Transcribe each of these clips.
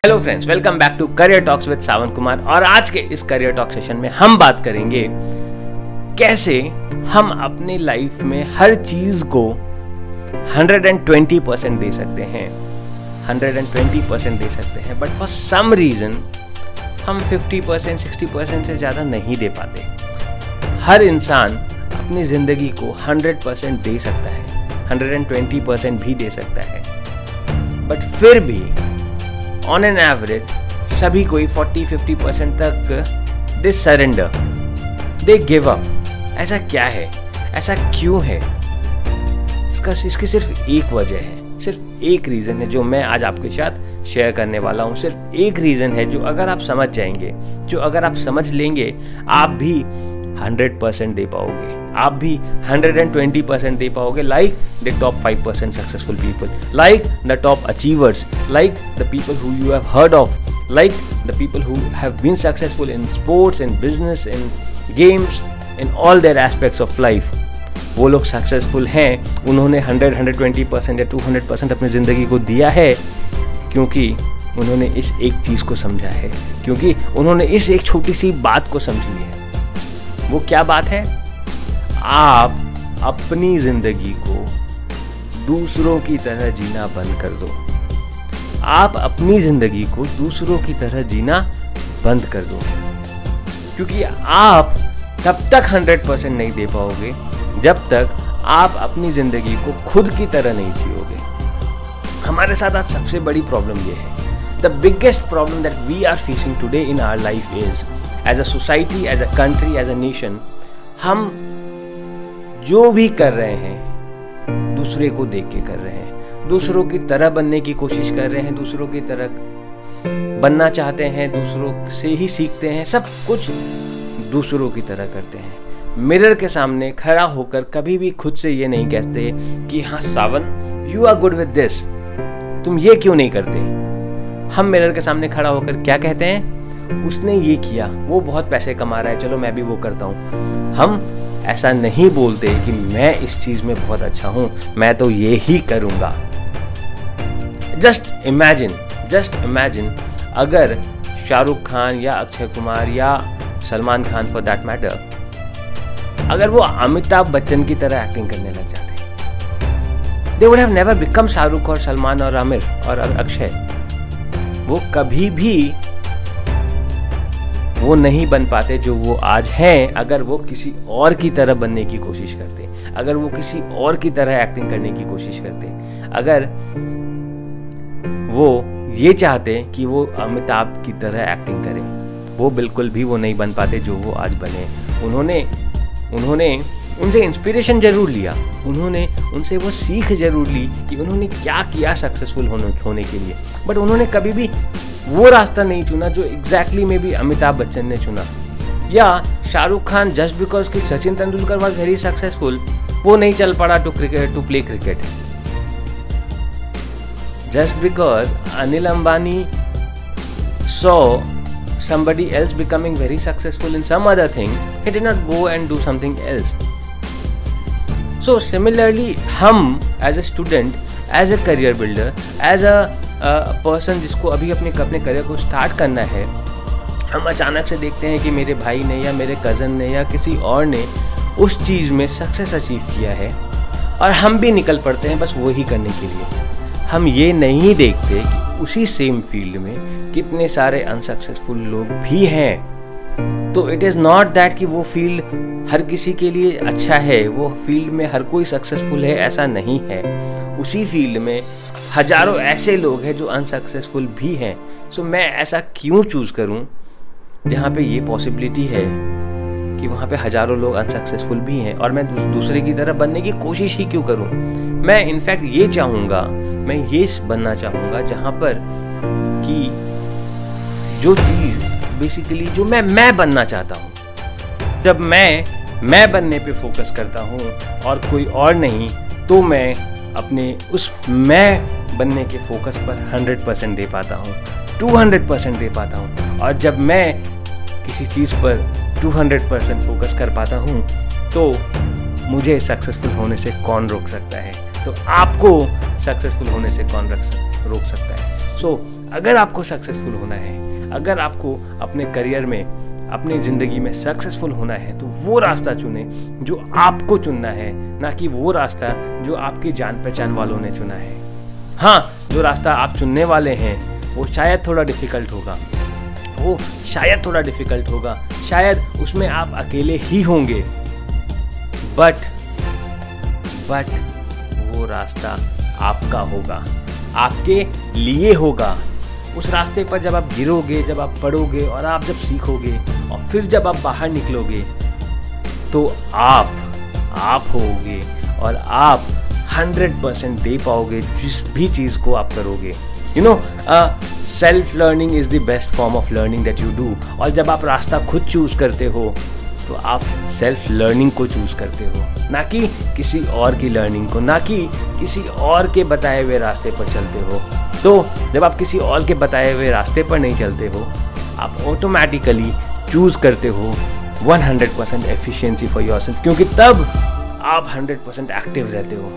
Hello friends, welcome back to career talks with Sawan Kumar. और आज के इस करियर टॉक सेशन में हम बात करेंगे कैसे हम अपनी लाइफ में हर चीज को 120% दे सकते हैं, 120% दे सकते हैं, बट फॉर सम रीजन हम 50%, 60% से ज़्यादा नहीं दे पाते। हर इंसान अपनी ज़िंदगी को 100% दे सकता है, 120% भी दे सकता है, बट फिर भी ऑन एन एवरेज सभी कोई 40-50% तक दे सरेंडर, दे गिव अप। ऐसा क्या है, ऐसा क्यों है? इसकी सिर्फ एक वजह है, सिर्फ एक रीज़न है जो मैं आज आपके साथ शेयर करने वाला हूँ। सिर्फ एक रीज़न है जो अगर आप समझ जाएंगे, जो अगर आप समझ लेंगे, आप भी 100% दे पाओगे, आप भी 120% दे पाओगे, like the top 5% successful people, like the top achievers, like the people who you have heard of, like the people who have been successful in sports, in business, in games, in all their aspects of life. वो लोग successful हैं, उन्होंने 100-120% या 200% अपनी ज़िंदगी को दिया है क्योंकि उन्होंने इस एक चीज़ को समझा है, क्योंकि उन्होंने इस एक छोटी सी बात को समझी है। वो क्या बात है? आप अपनी जिंदगी को दूसरों की तरह जीना बंद कर दो। आप अपनी जिंदगी को दूसरों की तरह जीना बंद कर दो, क्योंकि आप तब तक 100% नहीं दे पाओगे जब तक आप अपनी जिंदगी को खुद की तरह नहीं जियोगे। हमारे साथ आज सबसे बड़ी प्रॉब्लम ये है, the biggest problem that we are facing today in our life is as a society, as a country, as a nation, हम जो भी कर रहे हैं दूसरे को देख के कर रहे हैं, दूसरों की तरह बनने की कोशिश कर रहे हैं, दूसरों की तरह बनना चाहते हैं, दूसरों से ही सीखते हैं, सब कुछ दूसरों की तरह करते हैं। मिरर के सामने खड़ा होकर कभी भी खुद से ये नहीं कहते कि हाँ Sawan, you are good with this, तुम ये क्यों नहीं करते। हम मिरर के सामने खड़ा होकर क्या कहते हैं? उसने ये किया, वो बहुत पैसे कमा रहा है, चलो मैं भी वो करता हूँ। हम ऐसा नहीं बोलते कि मैं इस चीज में बहुत अच्छा हूं, मैं तो ये ही करूंगा। जस्ट इमेजिन अगर शाहरुख खान या अक्षय कुमार या Salman Khan for that matter, अगर वो अमिताभ बच्चन की तरह एक्टिंग करने लग जाते, they would have never become Shahrukh और सलमान और आमिर और अक्षय। वो कभी भी वो नहीं बन पाते जो वो आज हैं अगर वो किसी और की तरह बनने की कोशिश करते, अगर वो किसी और की तरह एक्टिंग करने की कोशिश करते, अगर वो ये चाहते कि वो अमिताभ की तरह एक्टिंग करें, वो बिल्कुल भी वो नहीं बन पाते जो वो आज बने। उन्होंने उनसे इंस्पिरेशन जरूर लिया, उन्होंने उनसे वो सीख जरूर ली कि उन्होंने क्या किया सक्सेसफुल होने के लिए, बट उन्होंने कभी भी वो रास्ता नहीं चुना जो एग्जैक्टली में भी अमिताभ बच्चन ने चुना। या शाहरुख खान जस्ट बिकॉज कि Sachin Tendulkar was very successful, वो नहीं चल पड़ा to play cricket. Just because Anil Ambani saw somebody else becoming very successful in some other thing, he did not go and do something else. So similarly, हम as a student, as a career builder, as a person जिसको अभी अपने career को start करना है, हम अचानक से देखते हैं कि मेरे भाई ने या मेरे कज़न ने या किसी और ने उस चीज़ में सक्सेस अचीव किया है और हम भी निकल पड़ते हैं बस वही करने के लिए। हम ये नहीं देखते कि उसी सेम फील्ड में कितने सारे अनसक्सेसफुल लोग भी हैं। तो इट इज़ नॉट दैट कि वो फील्ड हर किसी के लिए अच्छा है, वो फील्ड में हर कोई सक्सेसफुल है, ऐसा नहीं है। उसी फील्ड में हजारों ऐसे लोग हैं जो अनसक्सेसफुल भी हैं। सो मैं ऐसा क्यों चूज़ करूं जहाँ पे ये पॉसिबिलिटी है कि वहाँ पे हजारों लोग अनसक्सेसफुल भी हैं और मैं दूसरे की तरह बनने की कोशिश ही क्यों करूं? मैं इनफैक्ट ये चाहूँगा, मैं ये बनना चाहूँगा जहाँ पर कि जो चीज़ बेसिकली जो मैं बनना चाहता हूँ, जब मैं बनने पे फोकस करता हूँ और कोई और नहीं, तो मैं अपने उस मैं बनने के फोकस पर 100% दे पाता हूँ, 200% दे पाता हूँ। और जब मैं किसी चीज़ पर 200% फोकस कर पाता हूँ तो मुझे सक्सेसफुल होने से कौन रोक सकता है? तो आपको सक्सेसफुल होने से कौन रोक सकता है? सो अगर आपको सक्सेसफुल होना है, अगर आपको अपने करियर में, अपनी ज़िंदगी में सक्सेसफुल होना है, तो वो रास्ता चुने जो आपको चुनना है, ना कि वो रास्ता जो आपकी जान पहचान वालों ने चुना है। हाँ, जो रास्ता आप चुनने वाले हैं वो शायद थोड़ा डिफ़िकल्ट होगा, शायद उसमें आप अकेले ही होंगे, बट वो रास्ता आपका होगा, आपके लिए होगा। उस रास्ते पर जब आप गिरोगे, जब आप पढ़ोगे और आप जब सीखोगे और फिर जब आप बाहर निकलोगे, तो आप होगे और आप 100% दे पाओगे जिस भी चीज़ को आप करोगे। Self learning is the best form of learning that you do. और जब आप रास्ता खुद चूज़ करते हो तो आप सेल्फ लर्निंग को चूज़ करते हो, ना कि किसी और की लर्निंग को, ना कि किसी और के बताए हुए रास्ते पर चलते हो। तो जब आप किसी और के बताए हुए रास्ते पर नहीं चलते हो, आप ऑटोमेटिकली चूज़ करते हो 100% एफिशिएंसी फॉर योरसेल्फ, क्योंकि तब आप 100% एक्टिव रहते हो।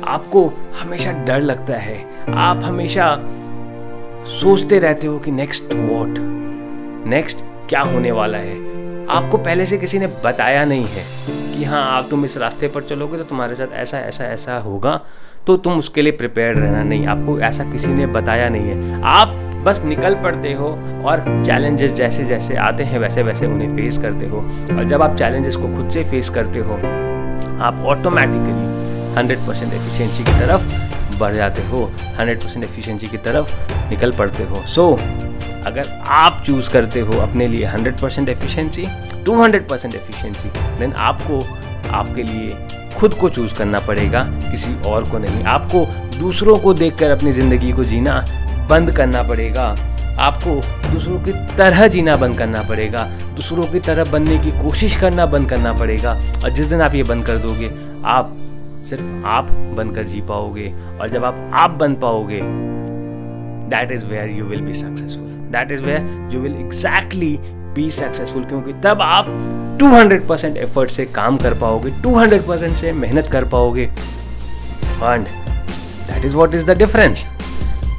आपको हमेशा डर लगता है, आप हमेशा सोचते रहते हो कि नेक्स्ट क्या होने वाला है। आपको पहले से किसी ने बताया नहीं है कि हाँ, आप तुम इस रास्ते पर चलोगे तो तुम्हारे साथ ऐसा ऐसा ऐसा होगा, तो तुम उसके लिए प्रिपेयर रहना। नहीं, आपको ऐसा किसी ने बताया नहीं है। आप बस निकल पड़ते हो और चैलेंजेस जैसे जैसे आते हैं वैसे वैसे उन्हें फेस करते हो। और जब आप चैलेंजेस को खुद से फेस करते हो, आप ऑटोमेटिकली 100% एफिशिएंसी की तरफ बढ़ जाते हो, 100% एफिशिएंसी की तरफ निकल पड़ते हो। सो अगर आप चूज़ करते हो अपने लिए 100% एफिशिएंसी, 200% एफिशिएंसी, देन आपको आपके लिए खुद को चूज़ करना पड़ेगा, किसी और को नहीं। आपको दूसरों को देखकर अपनी ज़िंदगी को जीना बंद करना पड़ेगा। आपको दूसरों की तरह जीना बंद करना पड़ेगा, दूसरों की तरह बनने की कोशिश करना बंद करना पड़ेगा। और जिस दिन आप ये बंद कर दोगे, आप सिर्फ आप बनकर जी पाओगे। और जब आप बन पाओगे, that is where you will be successful, that is where you will exactly be successful. क्योंकि तब आप 200% एफर्ट से काम कर पाओगे, 200% से मेहनत कर पाओगे। And that is what is the difference.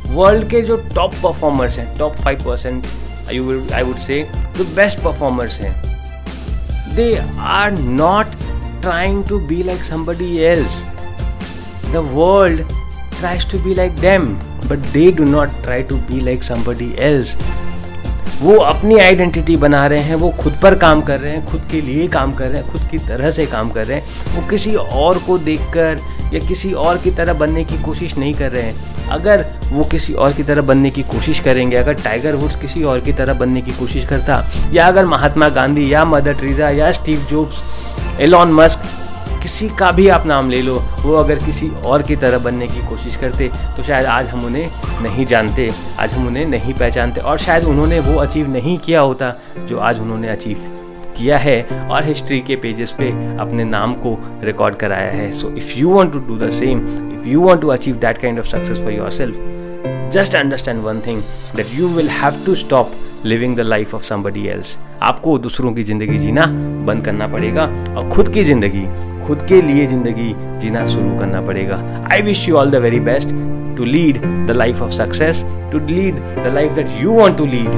World के जो टॉप परफॉर्मर्स हैं, top 5% I would say the best performers हैं, they are not trying to be like somebody else. The world tries to be like them, but they do not try to be like somebody else. वो अपनी identity बना रहे हैं, वो खुद पर काम कर रहे हैं, खुद के लिए काम कर रहे हैं, खुद की तरह से काम कर रहे हैं। वो किसी और को देखकर या किसी और की तरह बनने की कोशिश नहीं कर रहे हैं। अगर वो किसी और की तरह बनने की कोशिश करेंगे, अगर टाइगर वुड्स किसी और की तरह बनने की कोशिश करता, या अगर महात्मा गांधी या मदर टेरेसा या स्टीव जॉब्स, एलॉन मस्क, किसी का भी आप नाम ले लो, वो अगर किसी और की तरह बनने की कोशिश करते, तो शायद आज हम उन्हें नहीं जानते, आज हम उन्हें नहीं पहचानते, और शायद उन्होंने वो अचीव नहीं किया होता जो आज उन्होंने अचीव किया है और हिस्ट्री के पेजेस पे अपने नाम को रिकॉर्ड कराया है। So if you want to do the same, if you want to achieve that kind of success for yourself, just understand one thing, that you will have to stop living the life of somebody else. आपको दूसरों की ज़िंदगी जीना बंद करना पड़ेगा और खुद की ज़िंदगी, खुद के लिए ज़िंदगी जीना शुरू करना पड़ेगा। I wish you all the very best to lead the life of success, to lead the life that you want to lead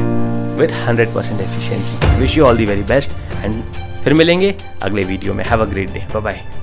with 100% efficiency. Wish you all the very best and फिर मिलेंगे अगले video में। Have a great day, bye bye.